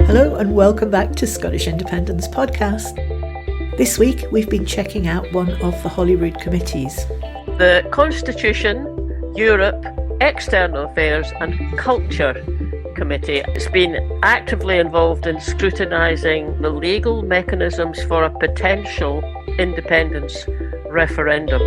Hello and welcome back to Scottish Independence Podcast. This week we've been checking out one of the Holyrood committees. The Constitution, Europe, External Affairs and Culture Committee has been actively involved in scrutinising the legal mechanisms for a potential independence referendum.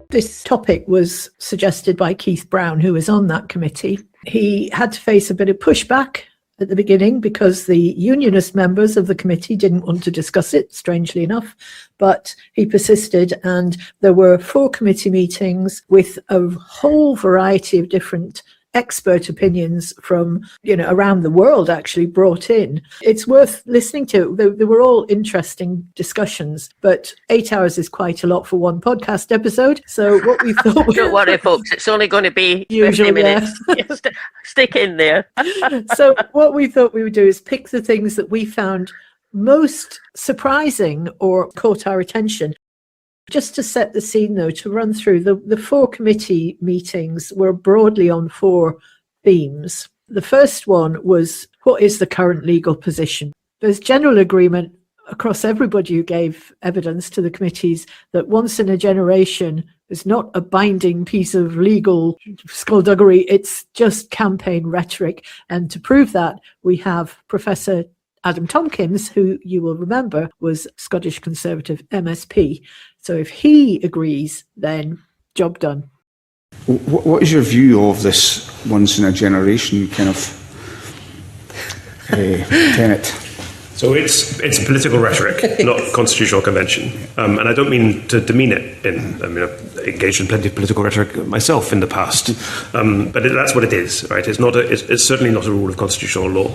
This topic was suggested by Keith Brown, who was on that committee. He had to face a bit of pushback at the beginning because the unionist members of the committee didn't want to discuss it, strangely enough, but he persisted, and there were 4 committee meetings with a whole variety of different expert opinions from, around the world actually brought in. It's worth listening to. They were all interesting discussions, but 8 hours is quite a lot for one podcast episode. So what we thought... Don't worry, folks. It's only going to be 50 minutes. Yeah. Stick in there. So what we thought we would do is pick the things that we found most surprising or caught our attention. Just to set the scene, though, to run through, the 4 committee meetings were broadly on 4 themes. The first one was, what is the current legal position? There's general agreement across everybody who gave evidence to the committees that once in a generation is not a binding piece of legal skullduggery, it's just campaign rhetoric. And to prove that, we have Professor Adam Tompkins, who you will remember was Scottish Conservative MSP. So if he agrees, then job done. What is your view of this once-in-a-generation kind of tenet? So it's political rhetoric, not constitutional convention. And I don't mean to demean it. I've engaged in plenty of political rhetoric myself in the past. But that's what it is, right? It's certainly not a rule of constitutional law.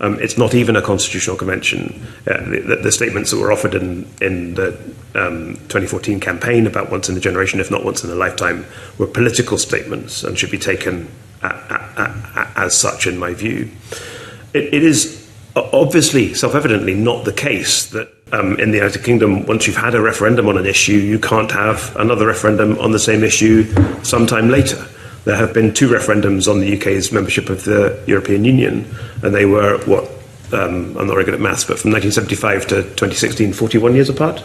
It's not even a constitutional convention. The statements that were offered in the 2014 campaign about once in a generation, if not once in a lifetime, were political statements and should be taken as such, in my view. It is obviously, self-evidently, not the case that in the United Kingdom, once you've had a referendum on an issue, you can't have another referendum on the same issue sometime later. There have been 2 referendums on the UK's membership of the European Union, and they were, I'm not very good at maths, but from 1975 to 2016, 41 years apart.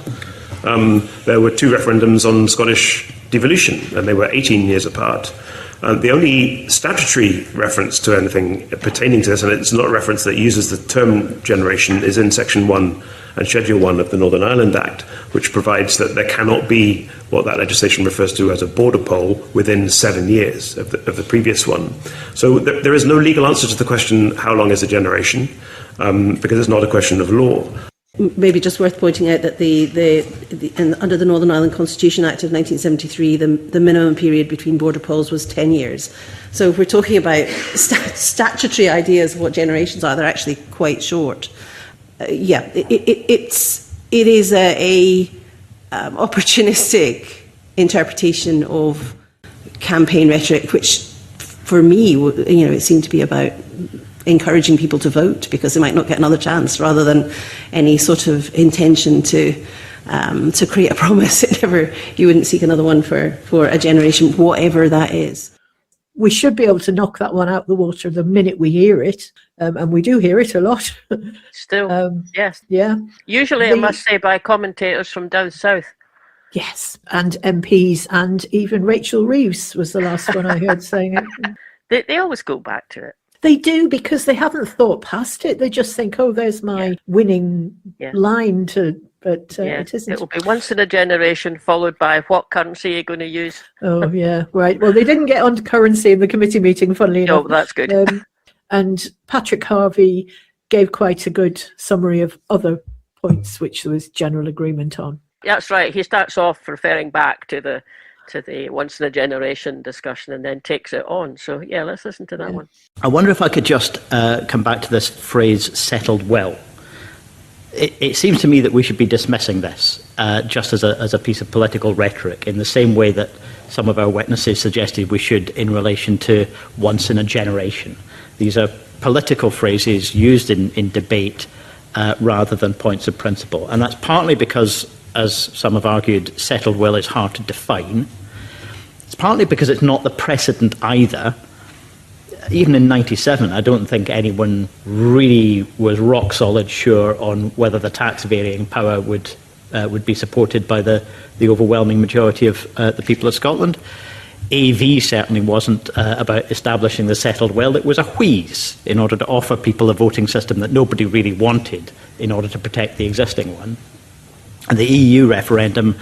There were 2 referendums on Scottish devolution, and they were 18 years apart. The only statutory reference to anything pertaining to this, and it's not a reference that uses the term generation, is in Section 1 and Schedule 1 of the Northern Ireland Act, which provides that there cannot be what that legislation refers to as a border poll within 7 years of the previous one. So there is no legal answer to the question, how long is a generation, because it's not a question of law. Maybe just worth pointing out that under the Northern Ireland Constitution Act of 1973, the minimum period between border polls was 10 years. So if we're talking about statutory ideas of what generations are, they're actually quite short. It is a opportunistic interpretation of campaign rhetoric, which for me, it seemed to be about encouraging people to vote because they might not get another chance, rather than any sort of intention to create a promise. You wouldn't seek another one for a generation, whatever that is. We should be able to knock that one out the water the minute we hear it, and we do hear it a lot. Still, yes. Yeah. Usually, I must say, by commentators from down south. Yes, and MPs, and even Rachel Reeves was the last one I heard saying it. They always go back to it. They do, because they haven't thought past it. They just think, oh, there's my winning line but it isn't. It will be once in a generation, followed by what currency are you going to use? Oh, yeah, right. Well, they didn't get onto currency in the committee meeting, funnily enough. No, that's good. And Patrick Harvey gave quite a good summary of other points which there was general agreement on. That's right. He starts off referring back to the once in a generation discussion and then takes it on. So, let's listen to that one. I wonder if I could just come back to this phrase, settled well. It seems to me that we should be dismissing this just as a piece of political rhetoric, in the same way that some of our witnesses suggested we should in relation to once in a generation. These are political phrases used in debate rather than points of principle. And that's partly because, as some have argued, settled well is hard to define. It's partly because it's not the precedent either. Even in 97, I don't think anyone really was rock solid sure on whether the tax varying power would be supported by the overwhelming majority of the people of Scotland. AV certainly wasn't about establishing the settled will. It was a wheeze in order to offer people a voting system that nobody really wanted in order to protect the existing one. And the EU referendum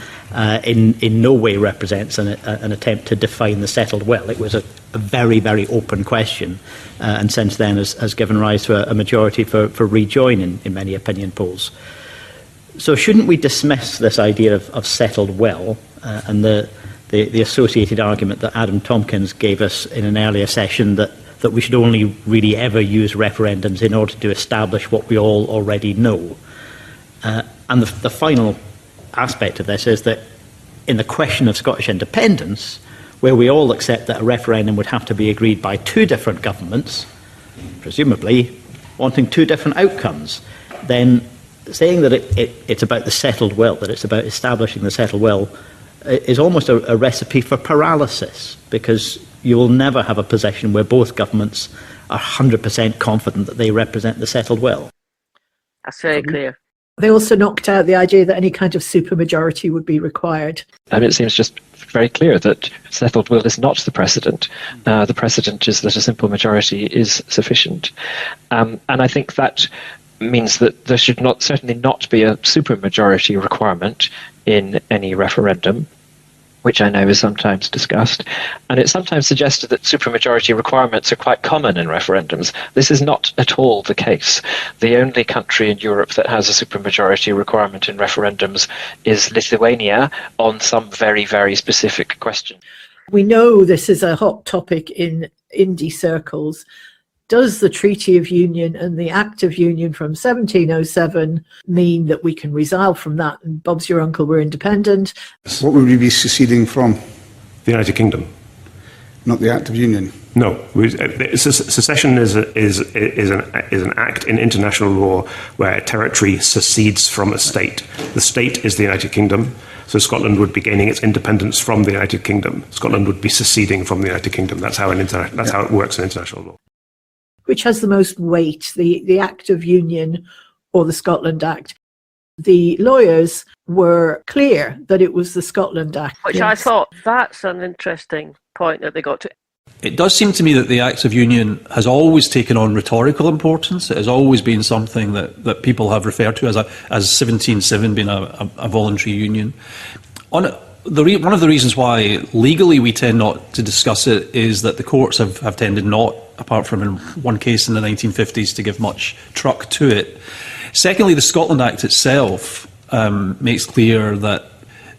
in no way represents an attempt to define the settled will. It was a very, very open question, and since then has given rise to a majority for rejoin in many opinion polls. So shouldn't we dismiss this idea of settled will and the associated argument that Adam Tompkins gave us in an earlier session that we should only really ever use referendums in order to establish what we all already know? And the final aspect of this is that in the question of Scottish independence, where we all accept that a referendum would have to be agreed by two different governments, presumably wanting two different outcomes, then saying that it's about the settled will, that it's about establishing the settled will, is almost a recipe for paralysis, because you will never have a position where both governments are 100% confident that they represent the settled will. That's very clear. They also knocked out the idea that any kind of supermajority would be required. It seems just very clear that settled will is not the precedent. The precedent is that a simple majority is sufficient. And I think that means that there should certainly not be a supermajority requirement in any referendum, which I know is sometimes discussed. And it's sometimes suggested that supermajority requirements are quite common in referendums. This is not at all the case. The only country in Europe that has a supermajority requirement in referendums is Lithuania on some very, very specific question. We know this is a hot topic in indie circles. Does the Treaty of Union and the Act of Union from 1707 mean that we can resile from that and Bob's your uncle, we're independent? What would we be seceding from? The United Kingdom. Not the Act of Union? No. Secession is an act in international law where a territory secedes from a state. The state is the United Kingdom, so Scotland would be gaining its independence from the United Kingdom. Scotland would be seceding from the United Kingdom. That's how it works in international law. Which has the most weight, the Act of Union or the Scotland Act? The lawyers were clear that it was the Scotland Act. Which yes. I thought that's an interesting point that they got to. It does seem to me that the Act of Union has always taken on rhetorical importance. It has always been something that people have referred to as 1707 being a voluntary union. One of the reasons why legally we tend not to discuss it is that the courts have tended not, apart from in one case in the 1950s, to give much truck to it. Secondly, the Scotland Act itself makes clear that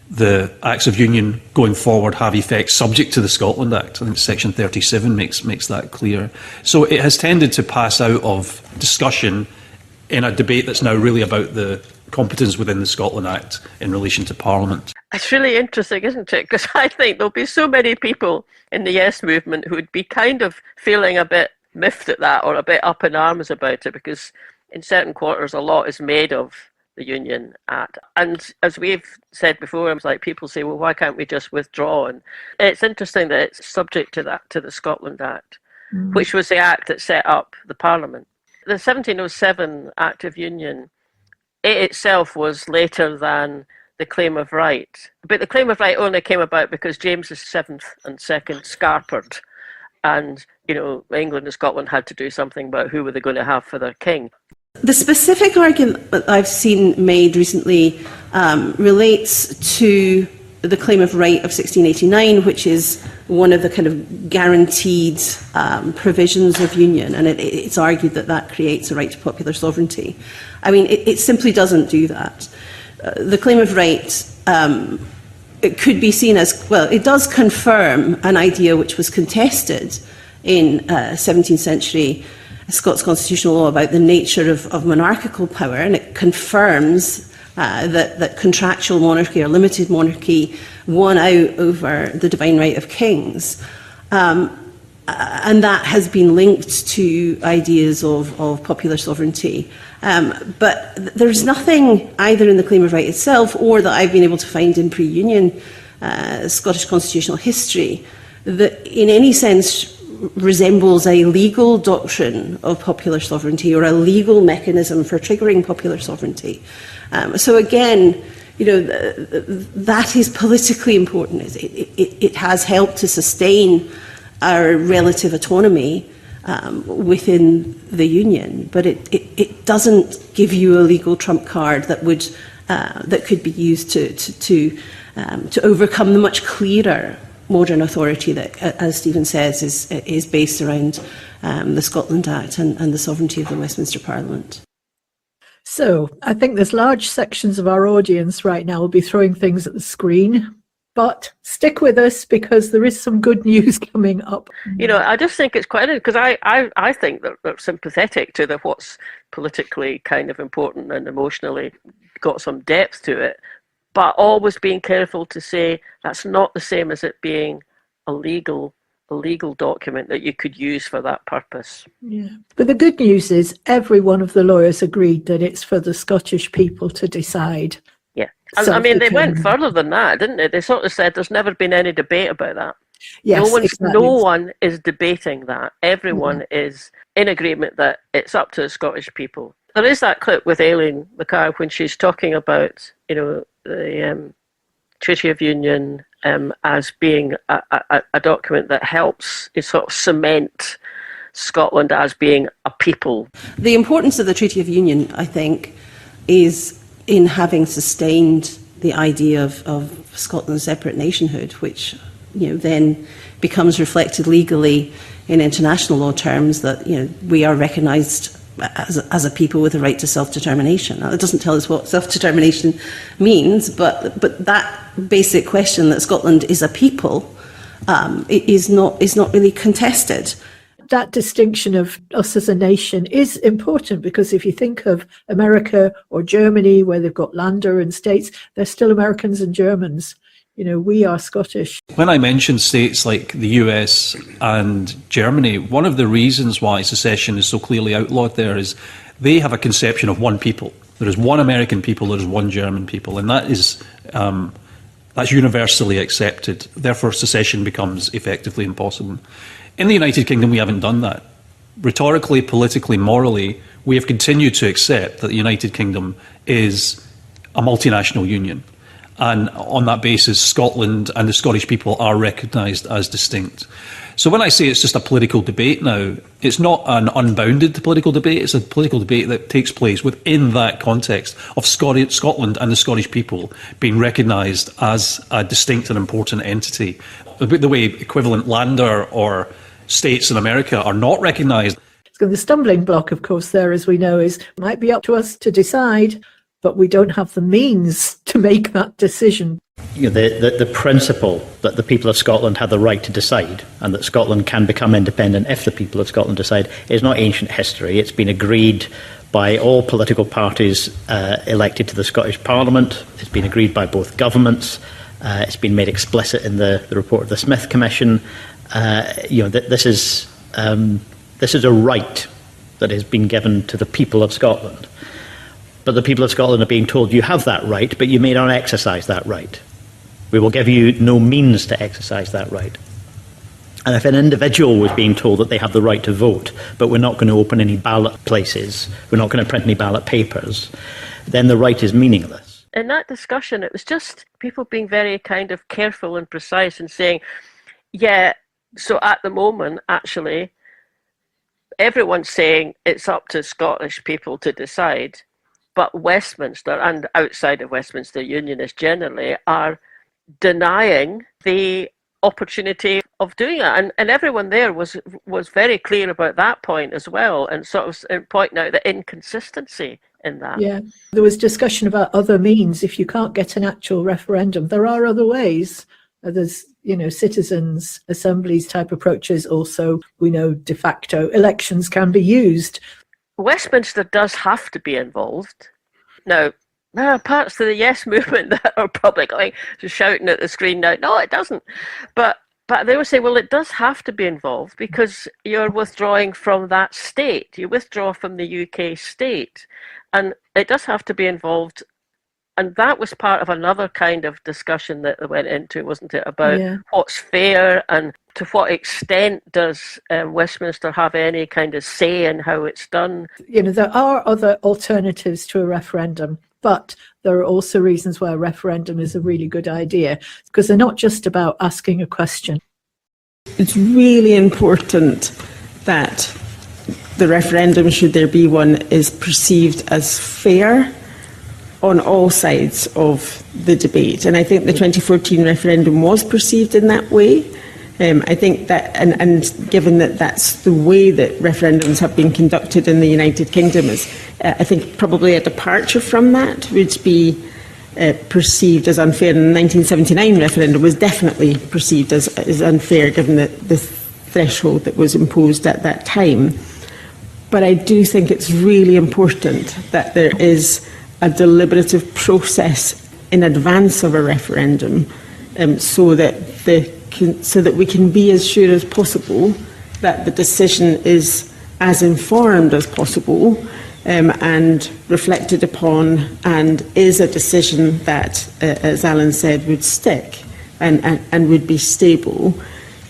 the Acts of Union going forward have effect subject to the Scotland Act. I think Section 37 makes that clear. So it has tended to pass out of discussion in a debate that's now really about the competence within the Scotland Act in relation to Parliament. It's really interesting, isn't it? Because I think there'll be so many people in the Yes movement who would be kind of feeling a bit miffed at that or a bit up in arms about it, because in certain quarters a lot is made of the Union Act. And as we've said before, it's like people say, well, why can't we just withdraw? And it's interesting that it's subject to that, to the Scotland Act, which was the act that set up the Parliament. The 1707 Act of Union, it itself was later than the claim of right. But the claim of right only came about because James VII and II scarpered. And, England and Scotland had to do something about who were they going to have for their king. The specific argument that I've seen made recently relates to the claim of right of 1689, which is one of the kind of guaranteed provisions of union, and it's argued that creates a right to popular sovereignty. I mean, it simply doesn't do that. The claim of right, it could be seen as, well, it does confirm an idea which was contested in 17th century Scots constitutional law about the nature of monarchical power, and it confirms that contractual monarchy or limited monarchy won out over the divine right of kings. And that has been linked to ideas of popular sovereignty. But there's nothing either in the claim of right itself or that I've been able to find in pre-union Scottish constitutional history that in any sense resembles a legal doctrine of popular sovereignty or a legal mechanism for triggering popular sovereignty. So again, that is politically important. It has helped to sustain our relative autonomy within the Union, but it doesn't give you a legal trump card that could be used to overcome the much clearer modern authority that, as Stephen says, is based around the Scotland Act and the sovereignty of the Westminster Parliament. So I think there's large sections of our audience right now will be throwing things at the screen, but stick with us because there is some good news coming up. I just think it's quite, because I think that they're sympathetic to what's politically kind of important and emotionally got some depth to it, but always being careful to say that's not the same as it being a legal document that you could use for that purpose. Yeah. But the good news is every one of the lawyers agreed that it's for the Scottish people to decide. Yeah. I mean, they went further than that, didn't they? They sort of said there's never been any debate about that. Yes, No one is debating that. Everyone is in agreement that it's up to the Scottish people. There is that clip with Aileen McCarr when she's talking about, the Treaty of Union as being a document that helps sort of cement Scotland as being a people. The importance of the Treaty of Union, I think, is in having sustained the idea of Scotland's separate nationhood, which then becomes reflected legally in international law terms that we are recognised as a people with a right to self-determination. Now, it doesn't tell us what self-determination means, but that basic question that Scotland is a people is not really contested. That distinction of us as a nation is important because if you think of America or Germany, where they've got Länder and states, they're still Americans and Germans. We are Scottish. When I mention states like the US and Germany, one of the reasons why secession is so clearly outlawed there is they have a conception of one people. There is one American people, there is one German people, and that's universally accepted. Therefore, secession becomes effectively impossible. In the United Kingdom, we haven't done that. Rhetorically, politically, morally, we have continued to accept that the United Kingdom is a multinational union. And on that basis, Scotland and the Scottish people are recognised as distinct. So when I say it's just a political debate now, it's not an unbounded political debate, it's a political debate that takes place within that context of Scotland and the Scottish people being recognised as a distinct and important entity. The way equivalent Länder or states in America are not recognised. So the stumbling block, of course, there, as we know, is it might be up to us to decide, but we don't have the means to make that decision. The principle that the people of Scotland have the right to decide and that Scotland can become independent if the people of Scotland decide is not ancient history. It's been agreed by all political parties elected to the Scottish Parliament. It's been agreed by both governments. It's been made explicit in the report of the Smith Commission. This is a right that has been given to the people of Scotland. But the people of Scotland are being told you have that right, but you may not exercise that right. We will give you no means to exercise that right. And if an individual was being told that they have the right to vote, but we're not going to open any ballot places, we're not going to print any ballot papers, then the right is meaningless. In that discussion, it was just people being very kind of careful and precise and saying, so at the moment, actually, everyone's saying it's up to Scottish people to decide. But Westminster and outside of Westminster Unionists generally are denying the opportunity of doing it. And everyone there was very clear about that point as well and sort of pointing out the inconsistency in that. Yeah, there was discussion about other means. If you can't get an actual referendum, there are other ways. There's, citizens' assemblies type approaches. Also, we know de facto elections can be used. Westminster does have to be involved. Now, there are parts of the Yes movement that are probably going to shouting at the screen now, no, it doesn't. But they will say, well, it does have to be involved because you're withdrawing from that state. You withdraw from the UK state. And it does have to be involved And that was part of another kind of discussion that they went into, wasn't it, about Yeah. what's fair and to what extent does Westminster have any kind of say in how it's done. There are other alternatives to a referendum, but there are also reasons why a referendum is a really good idea, because they're not just about asking a question. It's really important that the referendum, should there be one, is perceived as fair on all sides of the debate. And I think the 2014 referendum was perceived in that way. I think that, and given that that's the way that referendums have been conducted in the United Kingdom, I think probably a departure from that would be perceived as unfair. And the 1979 referendum was definitely perceived as unfair, given the threshold that was imposed at that time. But I do think it's really important that there is a deliberative process in advance of a referendum, so that we can be as sure as possible that the decision is as informed as possible, and reflected upon, and is a decision that, as Alan said, would stick and would be stable.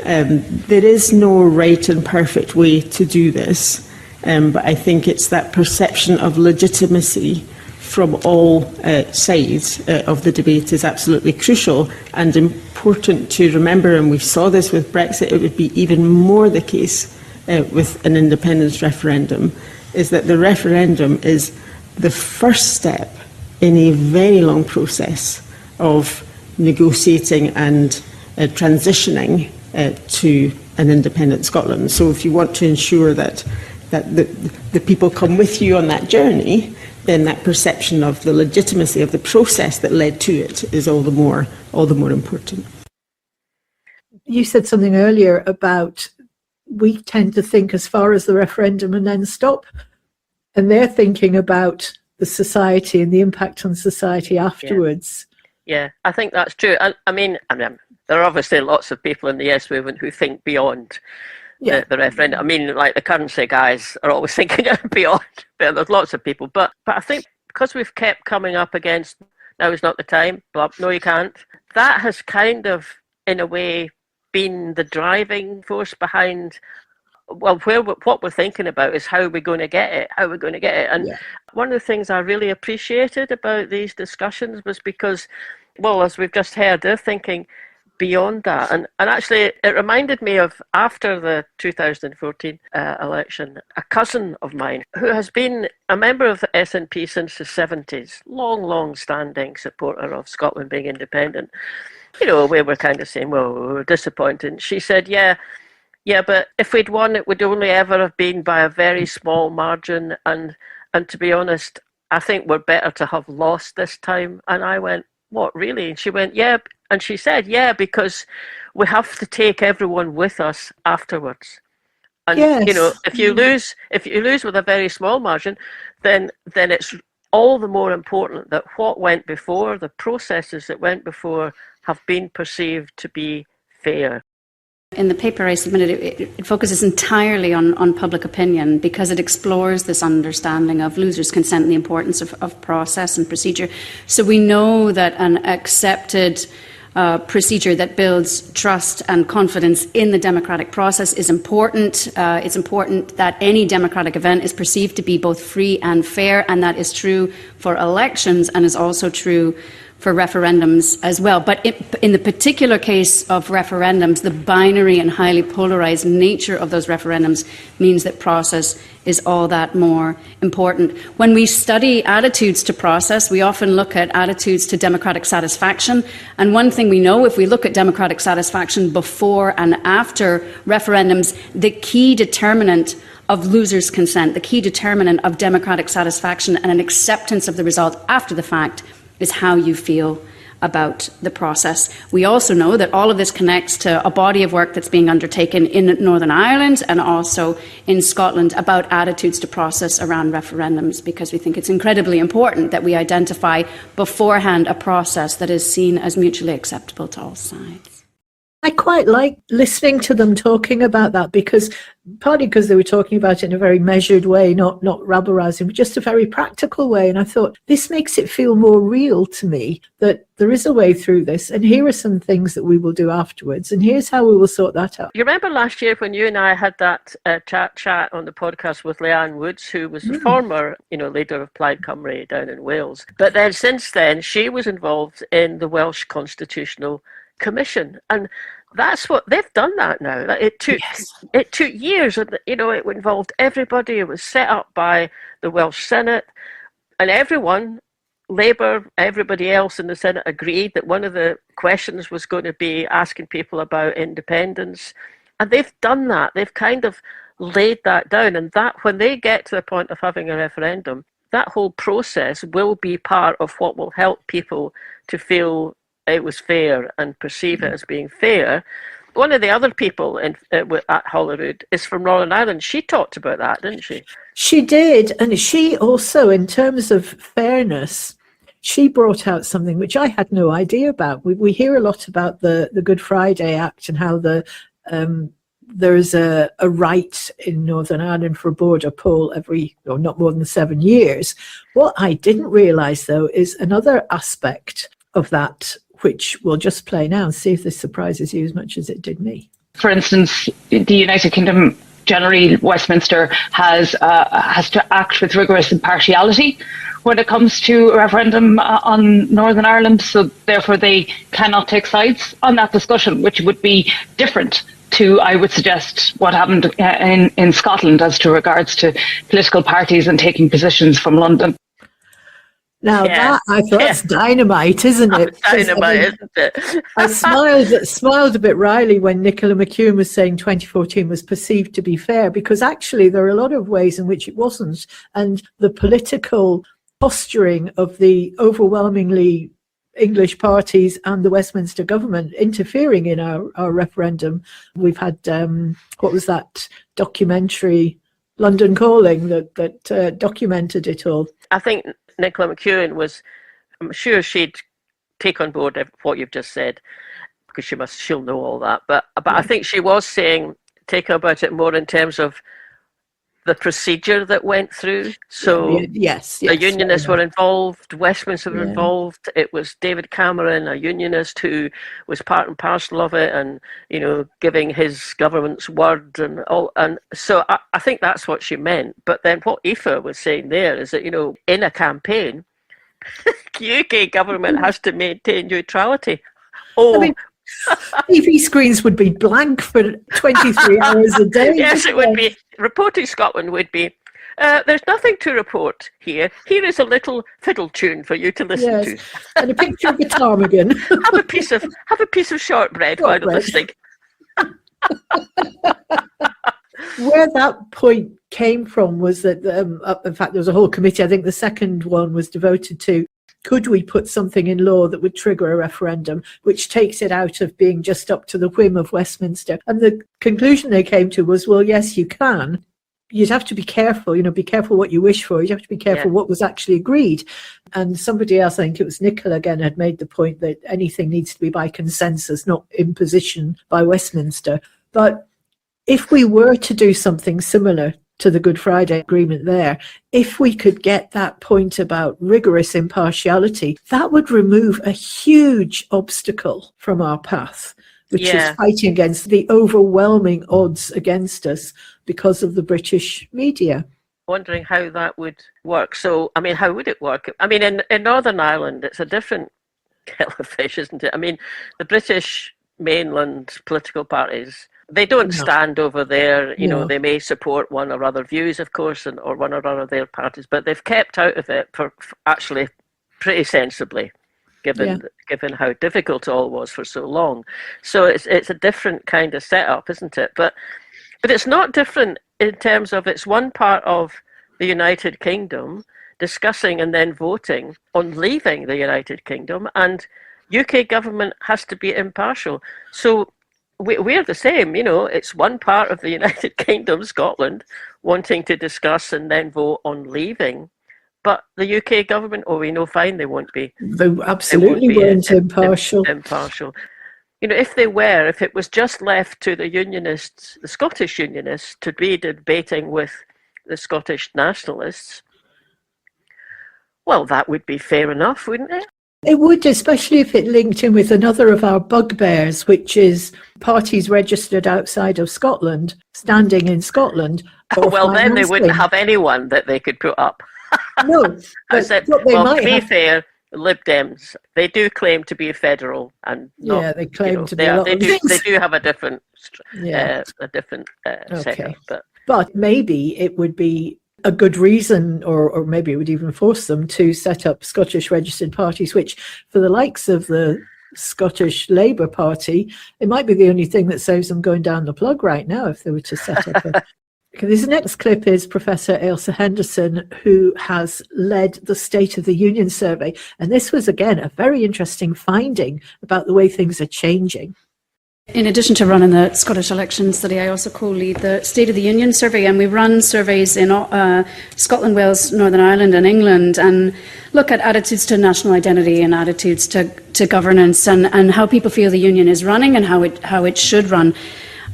There is no right and perfect way to do this, but I think it's that perception of legitimacy from all sides of the debate is absolutely crucial and important to remember, and we saw this with Brexit. It would be even more the case with an independence referendum, is that the referendum is the first step in a very long process of negotiating and transitioning to an independent Scotland. So if you want to ensure that the people come with you on that journey, then that perception of the legitimacy of the process that led to it is all the more important. You said something earlier about we tend to think as far as the referendum and then stop, and they're thinking about the society and the impact on society afterwards. Yeah, I think that's true. I mean, there are obviously lots of people in the Yes movement who think beyond the referendum. I mean, like the currency guys are always thinking beyond, but there's lots of people. But I think because we've kept coming up against now is not the time, blah, no you can't, that has kind of, in a way, been the driving force behind, well, what we're thinking about is how we're going to get it, And one of the things I really appreciated about these discussions was because, well, as we've just heard, they're thinking beyond that. And actually, it reminded me of, after the 2014 election, a cousin of mine who has been a member of the SNP since the 70s, long-standing supporter of Scotland being independent. We were kind of saying, well, we were disappointed. She said, yeah, but if we'd won, it would only ever have been by a very small margin. And to be honest, I think we're better to have lost this time. And I went, what, really? And she went, yeah. And she said, yeah, because we have to take everyone with us afterwards. And, if you lose with a very small margin, then it's all the more important that what went before, the processes that went before, have been perceived to be fair. In the paper I submitted, it focuses entirely on public opinion, because it explores this understanding of losers' consent and the importance of process and procedure. So we know that an accepted procedure that builds trust and confidence in the democratic process is important. It's important that any democratic event is perceived to be both free and fair, and that is true for elections and is also true for referendums as well. But in the particular case of referendums, the binary and highly polarised nature of those referendums means that process is all that more important. When we study attitudes to process, we often look at attitudes to democratic satisfaction. And one thing we know, if we look at democratic satisfaction before and after referendums, the key determinant of losers' consent, the key determinant of democratic satisfaction and an acceptance of the result after the fact, is how you feel about the process. We also know that all of this connects to a body of work that's being undertaken in Northern Ireland and also in Scotland about attitudes to process around referendums, because we think it's incredibly important that we identify beforehand a process that is seen as mutually acceptable to all sides. I quite like listening to them talking about that, because partly because they were talking about it in a very measured way, not rabble-rousing, but just a very practical way. And I thought, this makes it feel more real to me that there is a way through this, and here are some things that we will do afterwards, and here's how we will sort that out. You remember last year when you and I had that chat on the podcast with Leanne Woods, who was the former, leader of Plaid Cymru down in Wales. But then since then, she was involved in the Welsh Constitutional Commission, and that's what they've done that now. It took years, and it involved everybody. It was set up by the Welsh Senate, and everyone, Labour, everybody else in the Senate agreed that one of the questions was going to be asking people about independence, and they've done that. They've kind of laid that down, and that when they get to the point of having a referendum, that whole process will be part of what will help people to feel it was fair and perceive it as being fair. One of the other people at Holyrood is from Northern Ireland. She talked about that, didn't she? She did. And she also, in terms of fairness, she brought out something which I had no idea about. We hear a lot about the Good Friday Act and how there is a right in Northern Ireland for a border poll not more than 7 years. What I didn't realise, though, is another aspect of that, which we'll just play now and see if this surprises you as much as it did me. For instance, the United Kingdom, generally Westminster, has to act with rigorous impartiality when it comes to a referendum on Northern Ireland, so therefore they cannot take sides on that discussion, which would be different to, I would suggest, what happened in Scotland as to regards to political parties and taking positions from London. Now that, I thought, that's dynamite, isn't it? Dynamite, isn't it? I smiled a bit wryly when Nicola McEwen was saying 2014 was perceived to be fair, because actually there are a lot of ways in which it wasn't. And the political posturing of the overwhelmingly English parties and the Westminster government interfering in our referendum. We've had, what was that documentary, London Calling, that documented it all. I think Nicola McEwen I'm sure she'd take on board what you've just said, because she'll know all that. But I think she was take about it more in terms of the procedure that went through. So yes, the Unionists were involved, Westminster were involved. It was David Cameron, a Unionist, who was part and parcel of it, and giving his government's word and all. And so I think that's what she meant. But then what Aoife was saying there is that in a campaign, UK government has to maintain neutrality. TV screens would be blank for 23 hours a day. Yes, it would be. Reporting Scotland would be, there's nothing to report here. Here is a little fiddle tune for you to listen to. And a picture of the ptarmigan. have a piece of shortbread while you're listening. Where that point came from was that, in fact, there was a whole committee. I think the second one was devoted to, could we put something in law that would trigger a referendum, which takes it out of being just up to the whim of Westminster? And the conclusion they came to was, well, yes, you can. You'd have to be careful, be careful what you wish for. You'd have to be careful what was actually agreed. And somebody else, I think it was Nicola again, had made the point that anything needs to be by consensus, not imposition by Westminster. But if we were to do something similar to the Good Friday Agreement there, if we could get that point about rigorous impartiality, that would remove a huge obstacle from our path, which is fighting against the overwhelming odds against us because of the British media. Wondering how that would work. So, how would it work? In Northern Ireland, it's a different kettle of fish, isn't it? The British mainland political parties, they don't stand over there. They may support one or other views, of course, or one or other of their parties, but they've kept out of it for actually pretty sensibly, given how difficult it all was for so long. So it's a different kind of setup, isn't it? But it's not different in terms of it's one part of the United Kingdom discussing and then voting on leaving the United Kingdom, and UK government has to be impartial. So we're the same, it's one part of the United Kingdom, Scotland, wanting to discuss and then vote on leaving. But the UK government, we know fine they won't be. They absolutely weren't impartial. Impartial. if it was just left to the unionists, the Scottish unionists, to be debating with the Scottish nationalists, well, that would be fair enough, wouldn't it? It would, especially if it linked in with another of our bugbears, which is parties registered outside of Scotland, standing in Scotland. Well, then they wouldn't have anyone that they could put up. No, but to be fair, Lib Dems, they do claim to be federal, and they claim to be a lot of things. They do have a different setup, but maybe it would be a good reason, or maybe it would even force them to set up Scottish registered parties, which for the likes of the Scottish Labour Party, it might be the only thing that saves them going down the plug right now if they were to set up This next clip is Professor Ailsa Henderson, who has led the State of the Union survey. And this was, again, a very interesting finding about the way things are changing. In addition to running the Scottish Elections Study, I also co-lead the State of the Union survey, and we run surveys in Scotland, Wales, Northern Ireland and England, and look at attitudes to national identity and attitudes to governance, and how people feel the Union is running and how it should run.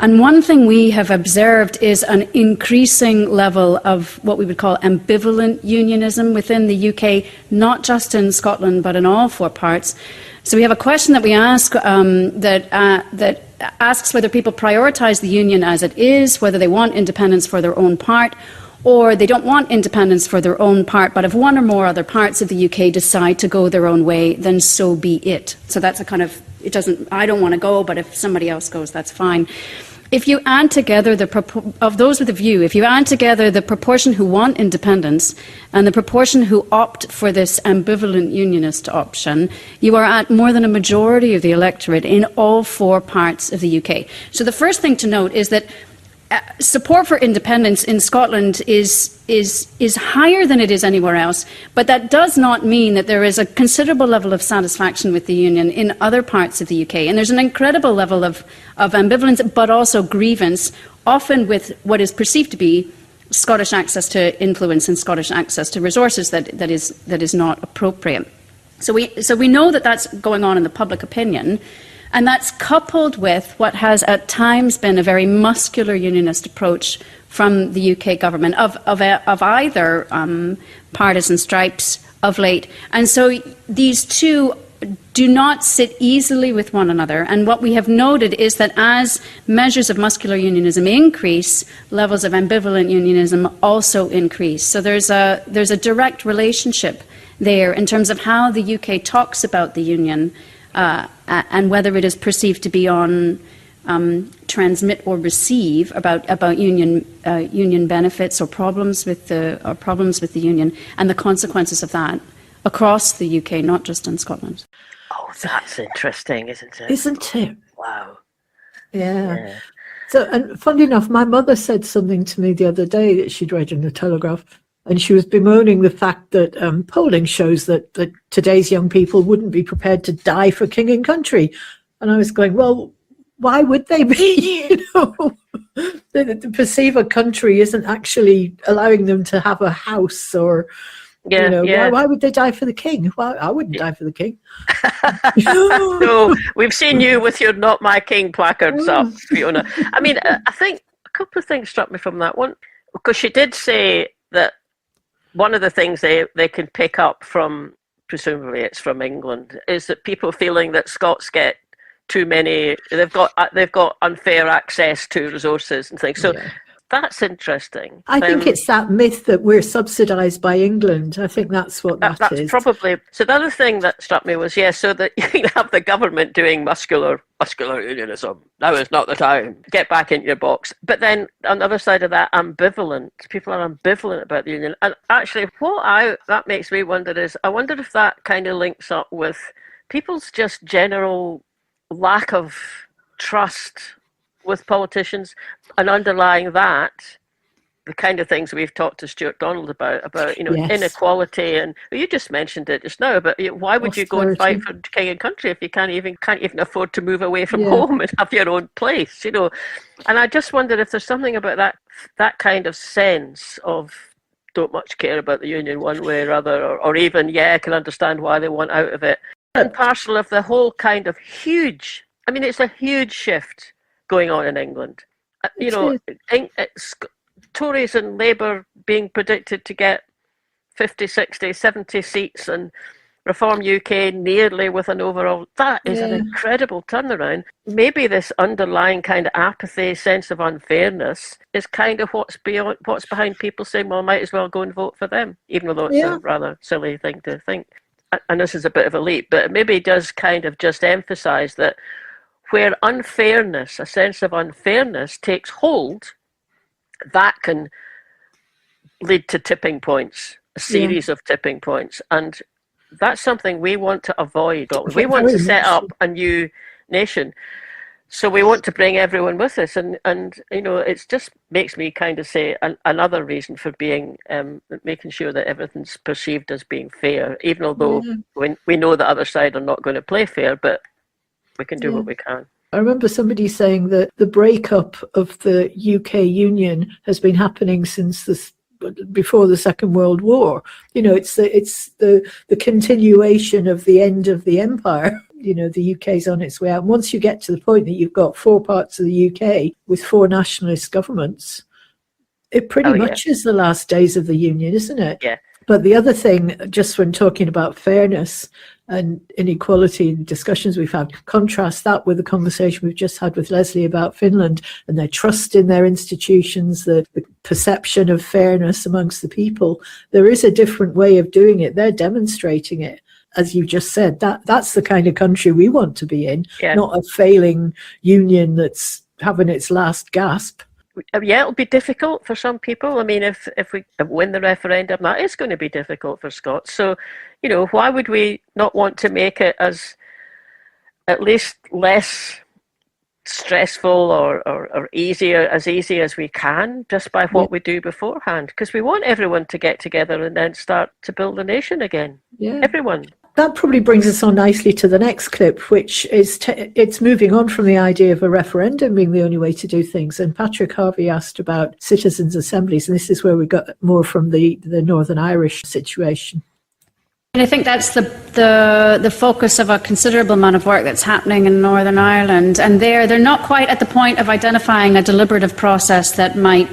And one thing we have observed is an increasing level of what we would call ambivalent unionism within the UK, not just in Scotland, but in all four parts. So we have a question that we ask that asks whether people prioritise the Union as it is, whether they want independence for their own part, or they don't want independence for their own part, but if one or more other parts of the UK decide to go their own way, then so be it. So that's a kind of, I don't want to go, but if somebody else goes, that's fine. If you add together of those with a view, if you add together the proportion who want independence and the proportion who opt for this ambivalent unionist option, you are at more than a majority of the electorate in all four parts of the UK. So the first thing to note is that support for independence in Scotland is higher than it is anywhere else, but that does not mean that there is a considerable level of satisfaction with the Union in other parts of the UK. And there's an incredible level of ambivalence, but also grievance, often with what is perceived to be Scottish access to influence and Scottish access to resources that is not appropriate. So we know that that's going on in the public opinion. And that's coupled with what has at times been a very muscular unionist approach from the UK government of either partisan stripes of late. And so these two do not sit easily with one another. And what we have noted is that as measures of muscular unionism increase, levels of ambivalent unionism also increase. So there's a direct relationship there in terms of how the UK talks about the Union and whether it is perceived to be on transmit or receive about union benefits or problems with the Union and the consequences of that across the UK, not just in Scotland. Oh, that's interesting, isn't it? Isn't it? Wow. Yeah. So, and funnily enough, my mother said something to me the other day that she'd read in the Telegraph. And she was bemoaning the fact that polling shows that today's young people wouldn't be prepared to die for king and country. And I was going, well, why would they be? To perceive a country isn't actually allowing them to have a house or, why would they die for the king? Well, I wouldn't die for the king. No, we've seen you with your Not My King placards up, Fiona. I mean, I think a couple of things struck me from that one, because she did say that one of the things they can pick up from, presumably it's from England, is that people feeling that Scots get too many, they've got unfair access to resources and things. So that's interesting. I think it's that myth that we're subsidised by England. I think that's what that is. That's probably. So the other thing that struck me was, so that you can have the government doing muscular unionism. Now is not the time. Get back into your box. But then on the other side of that, ambivalent. People are ambivalent about the Union. And actually, that makes me wonder is, I wonder if that kind of links up with people's just general lack of trust with politicians, and underlying that, the kind of things we've talked to Stuart Donald about inequality, and you just mentioned it just now. But why would you go and fight for king and country if you can't even afford to move away from home and have your own place? And I just wondered if there's something about that kind of sense of don't much care about the Union one way or other, or even can understand why they want out of it, and parcel of the whole kind of huge I mean, it's a huge shift going on in England. You know, Tories and Labour being predicted to get 50, 60, 70 seats, and Reform UK nearly with an overall. That is an incredible turnaround. Maybe this underlying kind of apathy, sense of unfairness, is kind of what's behind people saying, well, I might as well go and vote for them, even though it's a rather silly thing to think. And this is a bit of a leap, but it maybe does kind of just emphasise that where unfairness, a sense of unfairness, takes hold, that can lead to tipping points, a series of tipping points. And that's something we want to avoid. We want to set up a new nation. So we want to bring everyone with us. And you know, it just makes me kind of say another reason for being, making sure that everything's perceived as being fair, even although we know the other side are not going to play fair, but we can do what we can. I remember somebody saying that the breakup of the UK Union has been happening since before the Second World War. You know, it's the continuation of the end of the empire. You know, the UK's on its way out. Once you get to the point that you've got 4 parts of the UK with 4 nationalist governments, it pretty much is the last days of the Union, isn't it? Yeah. But the other thing, just when talking about fairness and inequality in discussions we've had, contrast that with the conversation we've just had with Leslie about Finland and their trust in their institutions, the perception of fairness amongst the people. There is a different way of doing it. They're demonstrating it. As you just said, that's the kind of country we want to be in, not a failing union that's having its last gasp. Yeah, it'll be difficult for some people. I mean, if we win the referendum, that is going to be difficult for Scots. So, you know, why would we not want to make it as at least less stressful or easier, as easy as we can, just by what we do beforehand? Because we want everyone to get together and then start to build a nation again. Yeah. Everyone. That probably brings us on nicely to the next clip, which is it's moving on from the idea of a referendum being the only way to do things. And Patrick Harvey asked about citizens' assemblies, and this is where we got more from the Northern Irish situation. And I think that's the focus of a considerable amount of work that's happening in Northern Ireland. And they're not quite at the point of identifying a deliberative process that might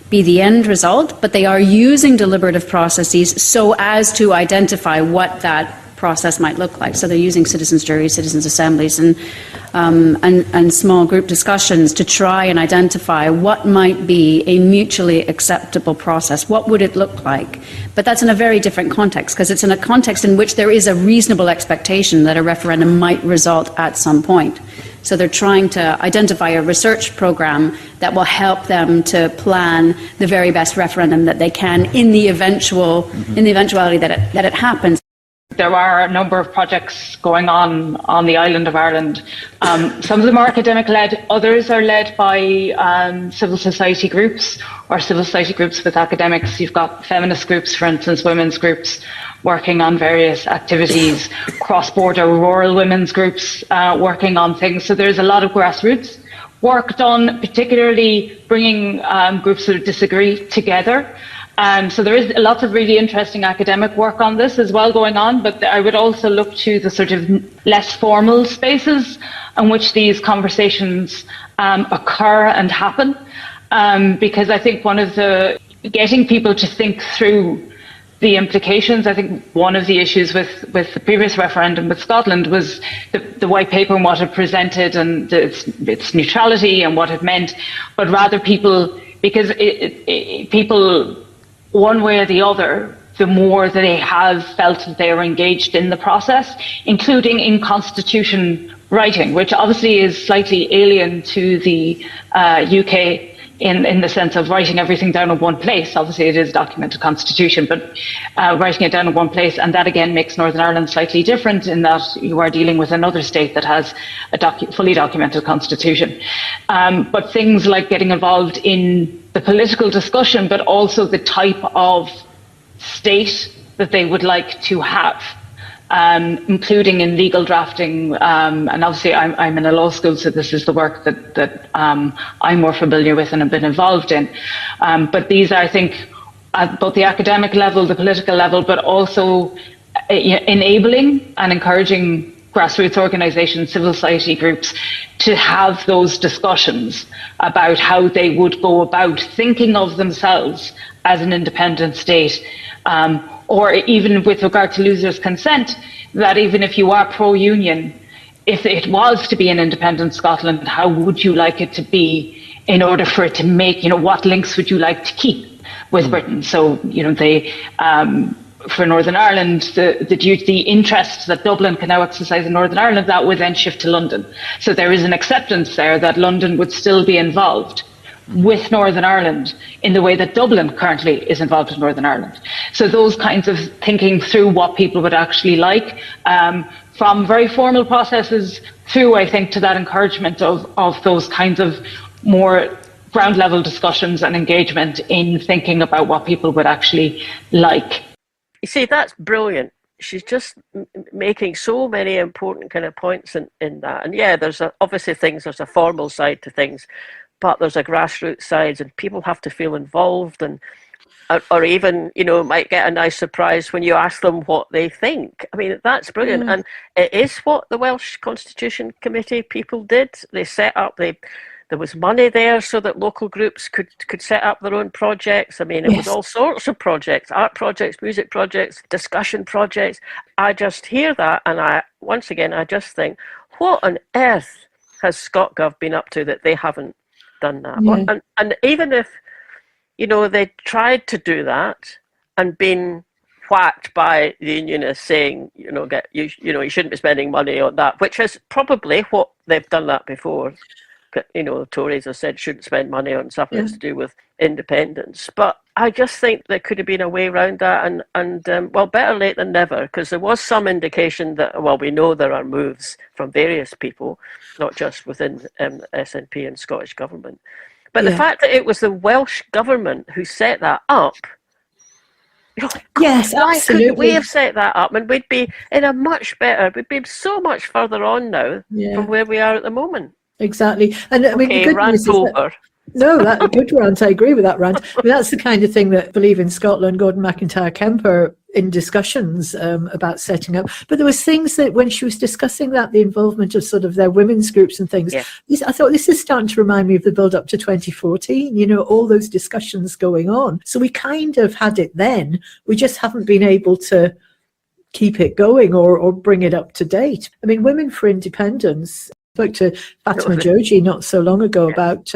be the end result, but they are using deliberative processes so as to identify what that process might look like. So they're using citizens' juries, citizens' assemblies, and small group discussions to try and identify what might be a mutually acceptable process. What would it look like? But that's in a very different context, because it's in a context in which there is a reasonable expectation that a referendum might result at some point. So they're trying to identify a research program that will help them to plan the very best referendum that they can in the eventuality that it happens. There are a number of projects going on the island of Ireland. Some of them are academic-led, others are led by civil society groups or civil society groups with academics. You've got feminist groups, for instance, women's groups working on various activities, cross-border rural women's groups working on things. So there's a lot of grassroots work done, particularly bringing groups that disagree together. So there is lots of really interesting academic work on this as well going on, but I would also look to the sort of less formal spaces in which these conversations occur and happen, because I think one of the getting people to think through the implications, I think one of the issues with the previous referendum with Scotland was the white paper and what it presented and its neutrality and what it meant, but rather people, because people, one way or the other, the more that they have felt that they are engaged in the process, including in constitution writing, which obviously is slightly alien to the UK in the sense of writing everything down in one place. Obviously it is a documented constitution, but writing it down in one place, and that again makes Northern Ireland slightly different in that you are dealing with another state that has a fully documented constitution. But things like getting involved in the political discussion, but also the type of state that they would like to have, including in legal drafting. And obviously I'm in a law school, so this is the work that I'm more familiar with and have been involved in. But these are, I think, at both the academic level, the political level, but also enabling and encouraging grassroots organisations, civil society groups, to have those discussions about how they would go about thinking of themselves as an independent state, or even with regard to losers' consent, that even if you are pro-union, if it was to be an independent Scotland, how would you like it to be in order for it to make, what links would you like to keep with Britain? So, for Northern Ireland, the interest that Dublin can now exercise in Northern Ireland, that would then shift to London. So there is an acceptance there that London would still be involved with Northern Ireland in the way that Dublin currently is involved with Northern Ireland. So those kinds of thinking through what people would actually like, from very formal processes through, I think, to that encouragement of those kinds of more ground level discussions and engagement in thinking about what people would actually like. You see, that's brilliant. She's just making so many important kind of points in that. And yeah, there's obviously there's a formal side to things, but there's a grassroots side, and people have to feel involved, and or even, might get a nice surprise when you ask them what they think. I mean, that's brilliant. And it is what the Welsh Constitution Committee people did. They set up, there was money there so that local groups could set up their own projects. I mean, it was all sorts of projects, art projects, music projects, discussion projects. I just hear that, and I just think, what on earth has ScotGov been up to that they haven't done that? Yeah. And even if, they tried to do that and been whacked by the unionists saying, you shouldn't be spending money on that, which is probably what they've done that before. The Tories have said shouldn't spend money on something that's to do with independence. But I just think there could have been a way around that, and better late than never, because there was some indication that, we know there are moves from various people, not just within SNP and Scottish Government. But the fact that it was the Welsh Government who set that up, yes, why absolutely. couldn't we have set that up? And we'd be we'd be so much further on now from where we are at the moment. Exactly. And I mean, the good rant news is over. No, that's a good rant. I agree with that rant. I mean, that's the kind of thing that Believe in Scotland, Gordon McIntyre-Kemper, in discussions about setting up. But there was things that when she was discussing that, the involvement of sort of their women's groups and things, I thought this is starting to remind me of the build up to 2014, all those discussions going on. So we kind of had it then. We just haven't been able to keep it going or bring it up to date. I mean, Women for Independence, spoke to Fatima Joji not so long ago about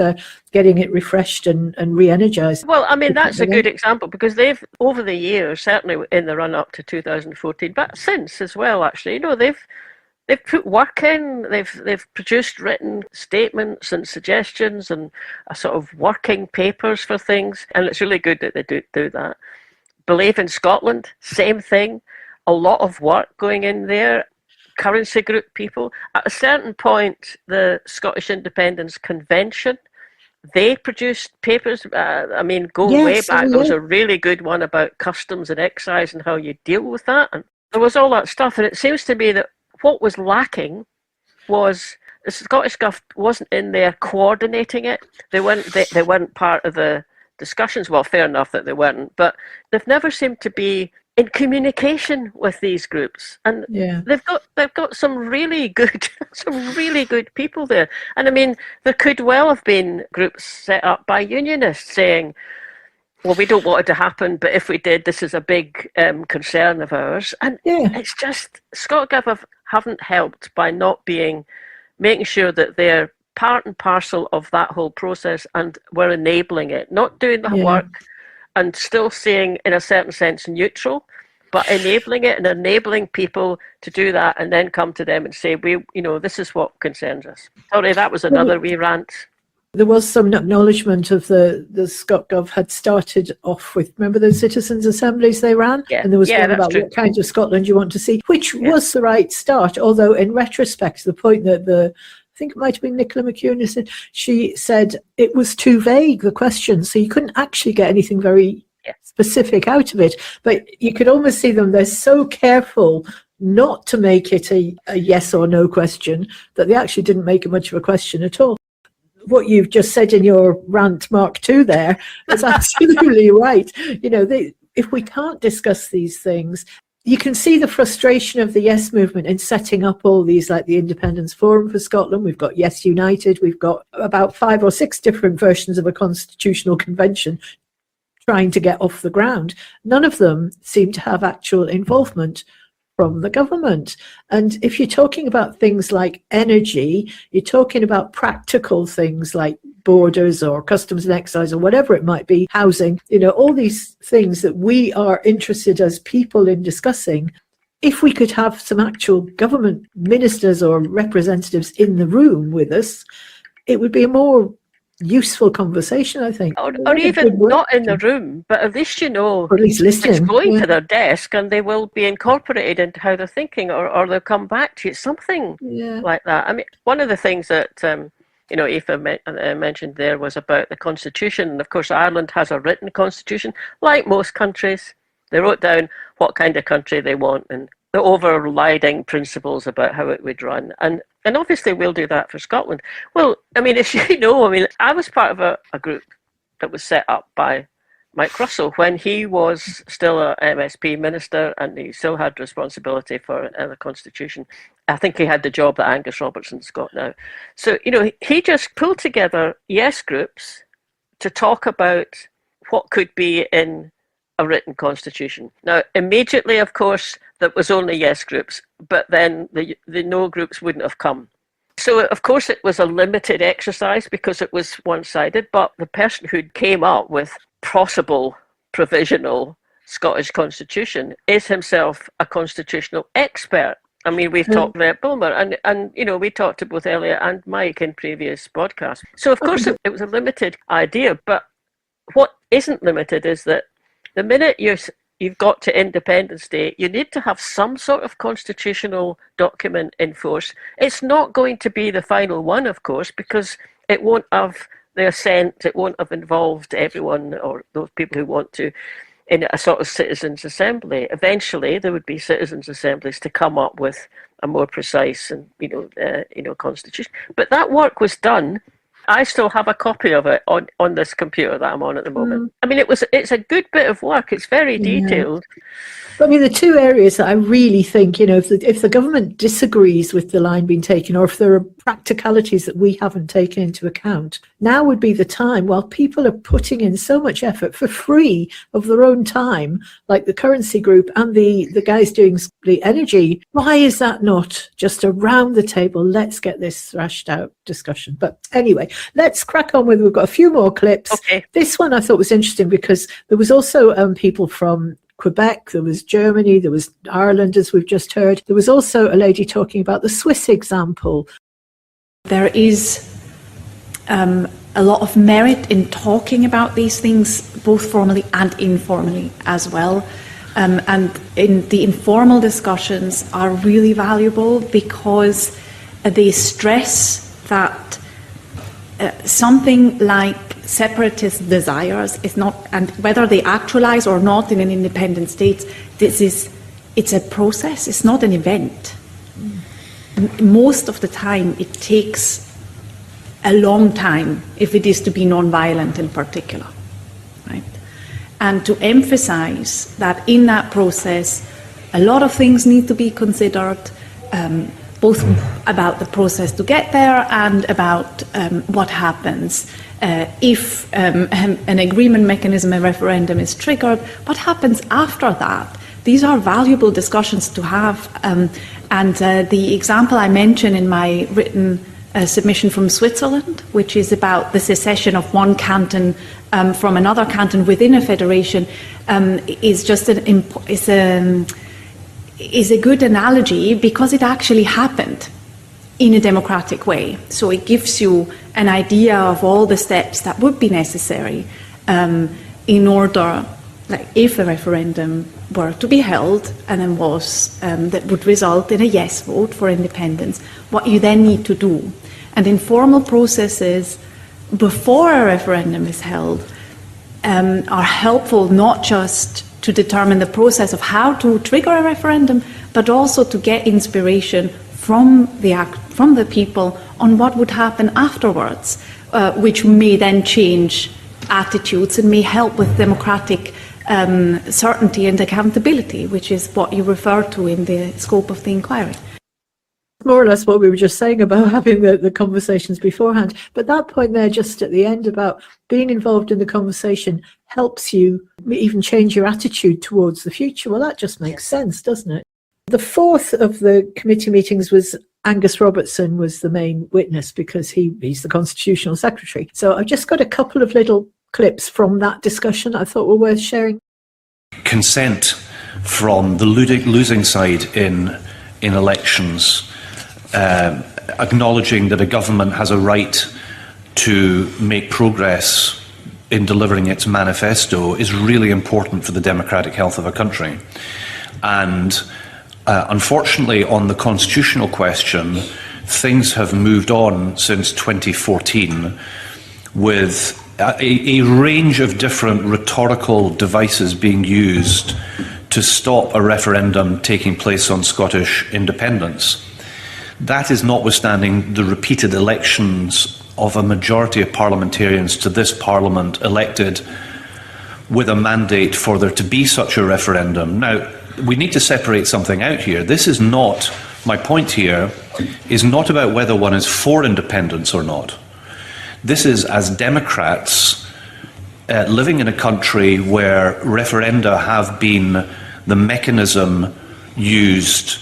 getting it refreshed and re-energised. Well, I mean, that's a good example, because they've, over the years, certainly in the run-up to 2014, but since as well, actually, they've put work in, they've produced written statements and suggestions and a sort of working papers for things, and it's really good that they do that. Believe in Scotland, same thing, a lot of work going in there. Currency group people. At a certain point, the Scottish Independence Convention, they produced papers. Way back, there was a really good one about customs and excise and how you deal with that. And there was all that stuff. And it seems to me that what was lacking was the Scottish Government wasn't in there coordinating it. They weren't part of the discussions. Well, fair enough that they weren't, but they've never seemed to be in communication with these groups, and they've got some really good people there. And I mean, there could well have been groups set up by unionists saying, well, we don't want it to happen, but if we did, this is a big concern of ours. And it's just ScotGov haven't helped by not making sure that they're part and parcel of that whole process, and we're enabling it, not doing the work and still staying, in a certain sense, neutral, but enabling it and enabling people to do that, and then come to them and say, this is what concerns us. Sorry, that was another wee rant. There was some acknowledgement of the ScotGov had started off with, remember those citizens' assemblies they ran? Yeah. And there was one about what kind of Scotland you want to see, which was the right start, although in retrospect, the point that I think it might have been Nicola McEwen, she said it was too vague, the question, so you couldn't actually get anything very specific out of it. But you could almost see them, they're so careful not to make it a yes or no question that they actually didn't make it much of a question at all. What you've just said in your rant Mark 2 there is absolutely right. If we can't discuss these things, you can see the frustration of the Yes movement in setting up all these, like the Independence Forum for Scotland. We've got Yes United. We've got about 5 or 6 different versions of a constitutional convention trying to get off the ground. None of them seem to have actual involvement from the government. And if you're talking about things like energy, you're talking about practical things like borders or customs and excise or whatever it might be, housing, all these things that we are interested as people in discussing. If we could have some actual government ministers or representatives in the room with us, it would be a more useful conversation, I think. Or even not in the room, but at least or at least listening. It's going to their desk and they will be incorporated into how they're thinking, or they'll come back to you. Something like that. I mean, one of the things that Aoife mentioned there was about the constitution. And of course, Ireland has a written constitution, like most countries. They wrote down what kind of country they want and the overriding principles about how it would run. And obviously we'll do that for Scotland. Well, I mean, as you know, I was part of a group that was set up by Mike Russell when he was still a MSP minister and he still had responsibility for the constitution. I think he had the job that Angus Robertson's got now. So, he just pulled together yes groups to talk about what could be in a written constitution. Now, immediately, of course, there was only yes groups, but then the no groups wouldn't have come. So, of course, it was a limited exercise because it was one-sided, but the person who came up with possible provisional Scottish constitution is himself a constitutional expert. I mean, we've talked about Bulmer, and we talked to both Elliot and Mike in previous podcasts. So, of course, it was a limited idea, but what isn't limited is that the minute you've got to Independence Day, you need to have some sort of constitutional document in force. It's not going to be the final one, of course, because it won't have the assent, it won't have involved everyone or those people who want to in a sort of citizens' assembly. Eventually, there would be citizens' assemblies to come up with a more precise and constitution. But that work was done. I still have a copy of it on this computer that I'm on at the moment. I mean, it's a good bit of work. It's very detailed. But, I mean, the two areas that I really think, if the government disagrees with the line being taken, or if there are practicalities that we haven't taken into account, now would be the time, while people are putting in so much effort for free of their own time, like the currency group and the guys doing the energy. Why is that not just around the table? Let's get this thrashed out discussion. But anyway, let's crack on with, we've got a few more clips. Okay. This one I thought was interesting because there was also people from Quebec, there was Germany, there was Ireland, as we've just heard. There was also a lady talking about the Swiss example. There is a lot of merit in talking about these things, both formally and informally as well. And in the informal discussions are really valuable because they stress that something like separatist desires is not, and whether they actualize or not in an independent state, it's a process, it's not an event. Most of the time it takes a long time if it is to be non-violent in particular, right? And to emphasize that in that process a lot of things need to be considered, both about the process to get there and about what happens if an agreement mechanism, a referendum is triggered. What happens after that? These are valuable discussions to have. And the example I mentioned in my written submission from Switzerland, which is about the secession of one canton from another canton within a federation, is just is a good analogy because it actually happened in a democratic way. So it gives you an idea of all the steps that would be necessary in order, like if a referendum were to be held and then that would result in a yes vote for independence, what you then need to do. And informal processes before a referendum is held are helpful not just to determine the process of how to trigger a referendum, but also to get inspiration from the people on what would happen afterwards, which may then change attitudes and may help with democratic certainty and accountability, which is what you refer to in the scope of the inquiry. More or less what we were just saying about having the conversations beforehand. But that point there just at the end about being involved in the conversation helps you even change your attitude towards the future. Well, that just makes sense, doesn't it? The fourth of the committee meetings was Angus Robertson was the main witness because he's the constitutional secretary. So I've just got a couple of little clips from that discussion I thought were worth sharing. Consent from the losing side in elections, acknowledging that a government has a right to make progress in delivering its manifesto is really important for the democratic health of a country. And unfortunately, on the constitutional question, things have moved on since 2014 with a range of different rhetorical devices being used to stop a referendum taking place on Scottish independence. That is notwithstanding the repeated elections of a majority of parliamentarians to this Parliament elected with a mandate for there to be such a referendum. Now, we need to separate something out here. This is not, my point here, is not about whether one is for independence or not. This is as Democrats living in a country where referenda have been the mechanism used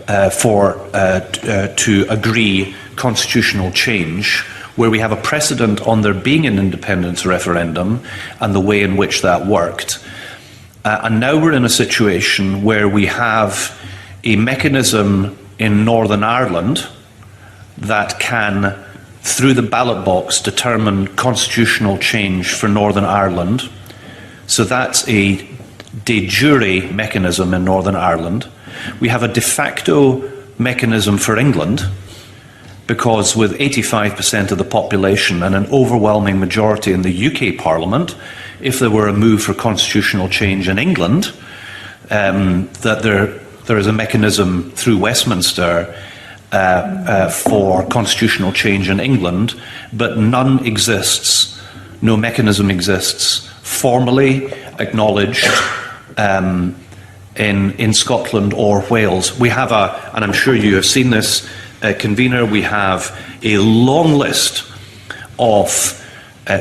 to agree constitutional change, where we have a precedent on there being an independence referendum and the way in which that worked. And now we're in a situation where we have a mechanism in Northern Ireland that can, through the ballot box, determine constitutional change for Northern Ireland. So that's a de jure mechanism in Northern Ireland. We have a de facto mechanism for England, because with 85% of the population and an overwhelming majority in the UK Parliament, if there were a move for constitutional change in England, that there is a mechanism through Westminster for constitutional change in England, but none exists, no mechanism exists formally acknowledged in Scotland or Wales. We have and I'm sure you have seen this, convener, we have a long list of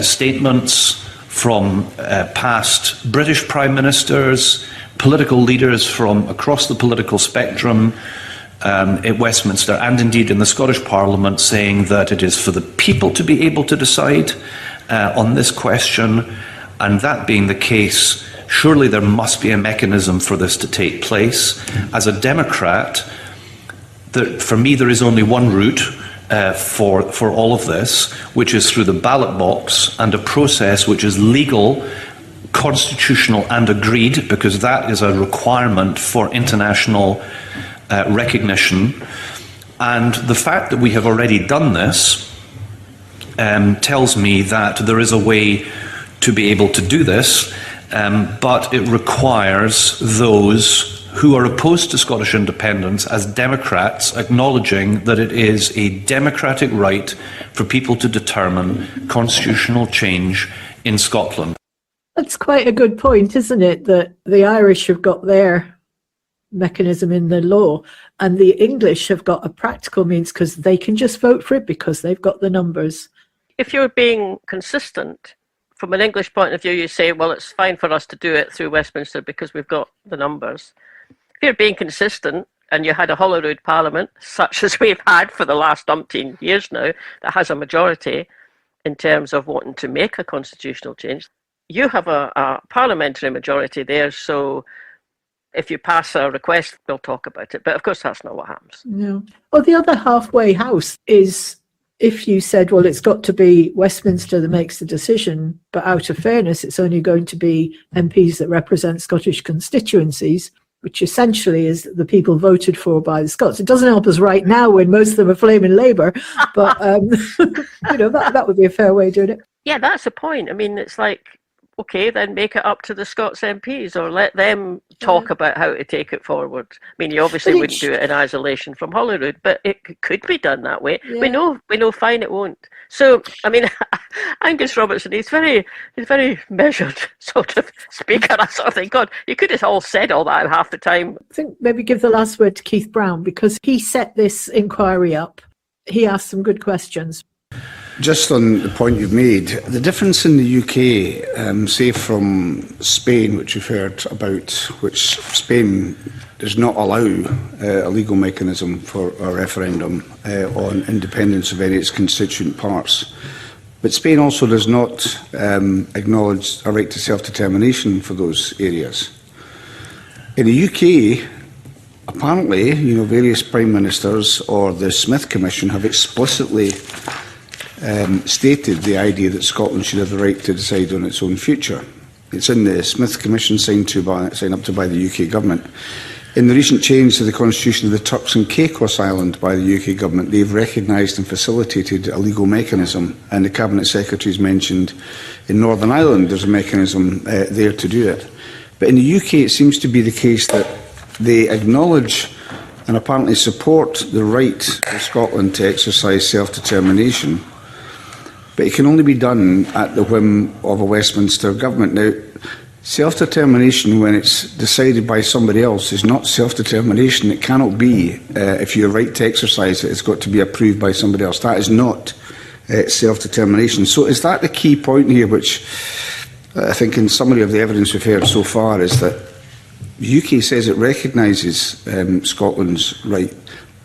statements from past British Prime Ministers, political leaders from across the political spectrum at Westminster and indeed in the Scottish Parliament, saying that it is for the people to be able to decide on this question, and that being the case, surely there must be a mechanism for this to take place. As a Democrat, for me there is only one route for all of this, which is through the ballot box and a process which is legal, constitutional and agreed, because that is a requirement for international recognition. And the fact that we have already done this tells me that there is a way to be able to do this, but it requires those who are opposed to Scottish independence as Democrats acknowledging that it is a democratic right for people to determine constitutional change in Scotland. That's quite a good point, isn't it? That the Irish have got their mechanism in the law and the English have got a practical means because they can just vote for it because they've got the numbers. If you're being consistent, from an English point of view, you say, well, it's fine for us to do it through Westminster because we've got the numbers. If you're being consistent and you had a Holyrood Parliament, such as we've had for the last umpteen years now, that has a majority in terms of wanting to make a constitutional change, you have a parliamentary majority there, so if you pass a request, we'll talk about it. But of course, that's not what happens. No. Well, the other halfway house is if you said, well, it's got to be Westminster that makes the decision, but out of fairness, it's only going to be MPs that represent Scottish constituencies, which essentially is the people voted for by the Scots. It doesn't help us right now when most of them are flaming Labour, but that would be a fair way of doing it. Yeah, that's the point. I mean, it's like okay, then make it up to the Scots MPs or let them talk about how to take it forward. I mean, you obviously wouldn't do it in isolation from Holyrood, but it could be done that way. Yeah. We know fine it won't. So, I mean, Angus Robertson, he's very measured sort of speaker. I sort of think, God, you could have all said all that in half the time. I think maybe give the last word to Keith Brown, because he set this inquiry up. He asked some good questions. Just on the point you've made, the difference in the UK, say from Spain, which you've heard about, which Spain does not allow a legal mechanism for a referendum on independence of any of its constituent parts. But Spain also does not acknowledge a right to self-determination for those areas. In the UK, apparently, various prime ministers or the Smith Commission have explicitly stated the idea that Scotland should have the right to decide on its own future. It's in the Smith Commission signed up to by the UK government. In the recent change to the constitution of the Turks and Caicos Island by the UK government, they've recognised and facilitated a legal mechanism, and the Cabinet Secretaries mentioned in Northern Ireland there's a mechanism there to do it. But in the UK it seems to be the case that they acknowledge and apparently support the right of Scotland to exercise self-determination, but it can only be done at the whim of a Westminster government. Now, self-determination, when it's decided by somebody else, is not self-determination. It cannot be. If you're right to exercise it, it's got to be approved by somebody else. That is not self-determination. So is that the key point here, which I think in summary of the evidence we've heard so far is that the UK says it recognises Scotland's right,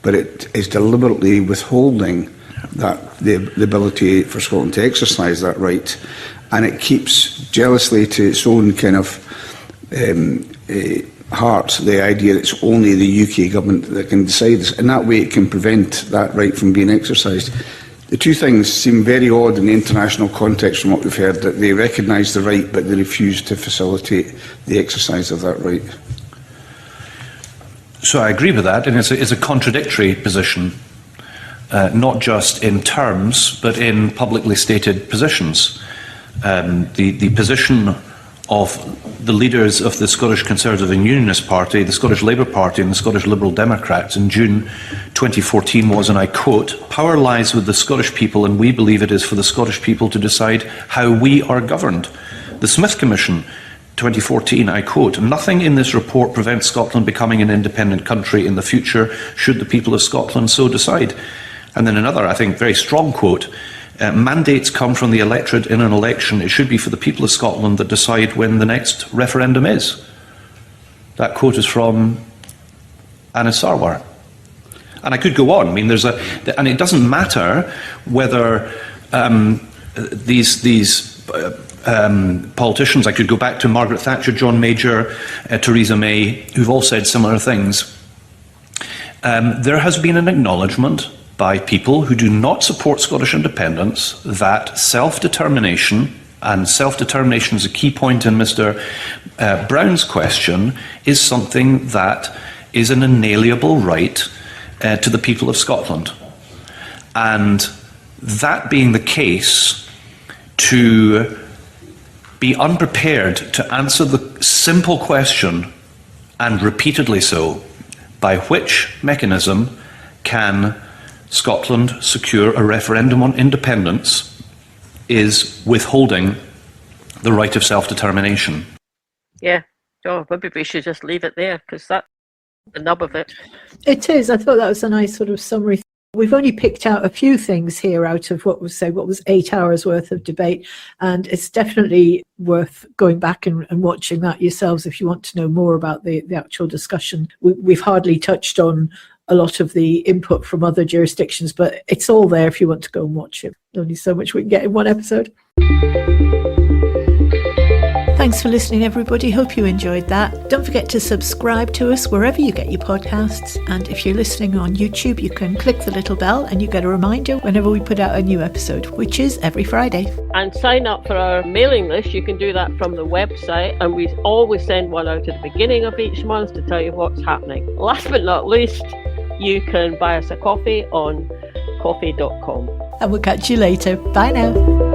but it is deliberately withholding that the ability for Scotland to exercise that right, and it keeps jealously to its own kind of heart the idea that it's only the UK government that can decide this. In that way, it can prevent that right from being exercised. The two things seem very odd in the international context from what we've heard, that they recognise the right but they refuse to facilitate the exercise of that right. So I agree with that, and it's a contradictory position, not just in terms, but in publicly stated positions. The position of the leaders of the Scottish Conservative and Unionist Party, the Scottish Labour Party and the Scottish Liberal Democrats in June 2014 was, and I quote, "Power lies with the Scottish people and we believe it is for the Scottish people to decide how we are governed." The Smith Commission 2014, I quote, "Nothing in this report prevents Scotland becoming an independent country in the future should the people of Scotland so decide." And then another, I think, very strong quote, "Mandates come from the electorate in an election. It should be for the people of Scotland that decide when the next referendum is." That quote is from Anis Sarwar. And I could go on. I mean, and it doesn't matter whether these politicians, I could go back to Margaret Thatcher, John Major, Theresa May, who've all said similar things. There has been an acknowledgement by people who do not support Scottish independence that self-determination, and self-determination is a key point in Mr. Brown's question, is something that is an inalienable right to the people of Scotland. And that being the case, to be unprepared to answer the simple question, and repeatedly so, by which mechanism can Scotland secure a referendum on independence, is withholding the right of self-determination. Yeah, maybe we should just leave it there, because that's the nub of it. It is. I thought that was a nice sort of summary. We've only picked out a few things here out of what was 8 hours worth of debate, and it's definitely worth going back and watching that yourselves if you want to know more about the actual discussion. We've hardly touched on a lot of the input from other jurisdictions, but it's all there if you want to go and watch it. Only so much we can get in one episode. Thanks for listening, everybody. Hope you enjoyed that. Don't forget to subscribe to us wherever you get your podcasts. And if you're listening on YouTube, you can click the little bell and you get a reminder whenever we put out a new episode, which is every Friday. And sign up for our mailing list. You can do that from the website. And we always send one out at the beginning of each month to tell you what's happening. Last but not least, you can buy us a coffee on coffee.com. And we'll catch you later. Bye now.